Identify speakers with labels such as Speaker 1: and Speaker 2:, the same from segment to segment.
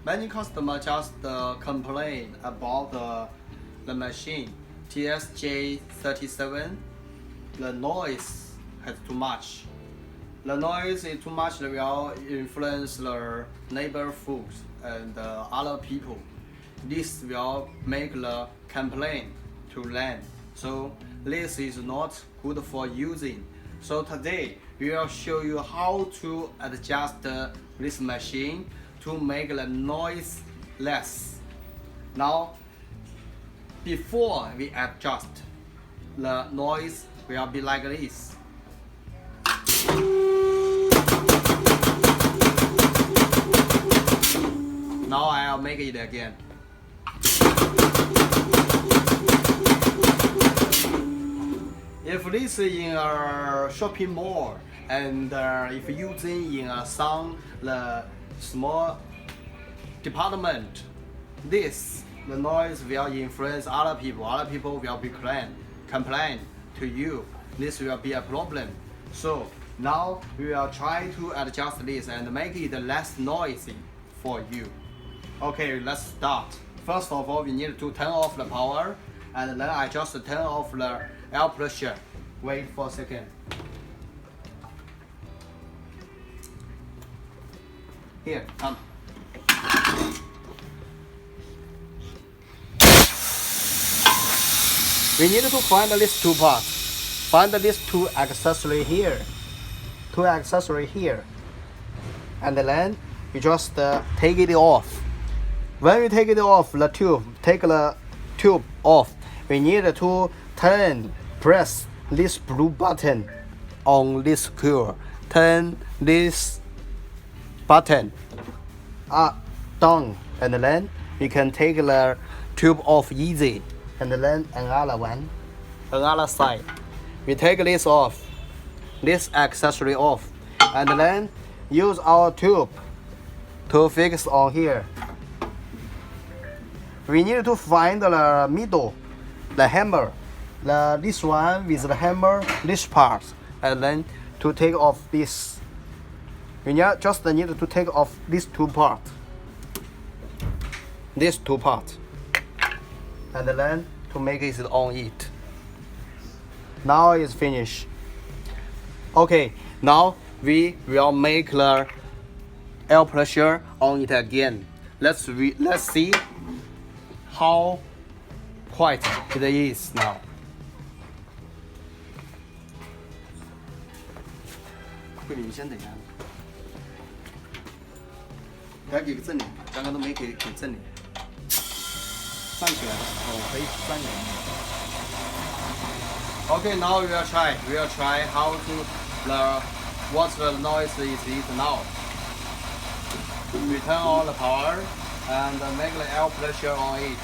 Speaker 1: Many customers just complain about the machine TS-J37. The noise is too much. The noise is too much that will influence the neighborhood and other people. This will make the complaint to land. So this is not good for using. So today we will show you how to adjust this machine to make the noise less. Now, before we adjust, the noise will be like this. Now I'll make it again. If this is in a shopping mall and if using in the small department, the noise will influence other people. Other people will be complain to you. This will be a problem. So now we will try to adjust this and make it less noisy for you. Okay, let's start. First of all, we need to turn off the power, and then I just turn off the air pressure. Wait for a second. Here, come. We need to find these two parts. Find these two accessories here. And then you just take it off. When we take it off, take the tube off. We need to press this blue button on this screw. Turn this button down, and then you can take the tube off easy. And then another side. We take this off, this accessory off, and then use our tube to fix on here. We need to find the middle, the hammer, this one with the hammer, this part, and then to take off this. We just need to take off these two parts, and then to make it on it. Now it's finished. Okay, now we will make the air pressure on it again. Let's see how quiet it is now.会领先等一下，给它给个正脸，刚刚都没给正脸。站起来的时候可以站起来。Okay, now we will try. We will try how to what the noise is now. We turn on the power and make the air pressure on it.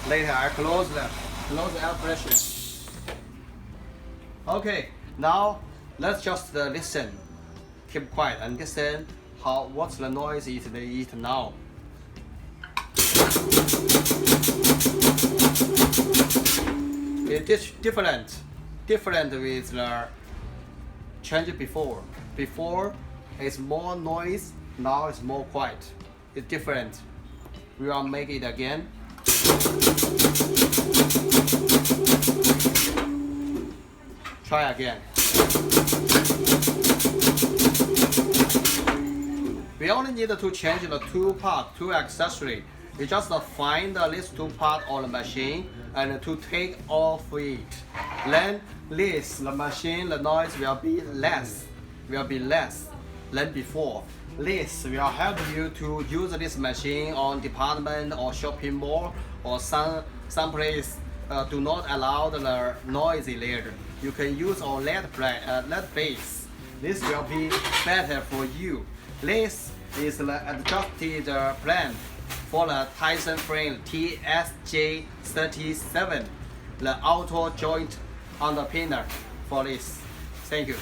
Speaker 1: Later, I close the air pressure. Okay, now let's just listen. Keep quiet and listen what the noise is now. It is different with the change before. Before it's more noise, now it's more quiet. It's different. We will make it again. Try again. We only need to change the two accessories. We just find these two parts on the machine and to take off it. Then the machine, the noise will be less than before. This will help you to use this machine on department or shopping mall or some place do not allow the noisy later. You can use on LED base. This will be better for you. This is the adjusted plan for the TAISHENG frame TS-J37, the auto joint underpinner for this. Thank you.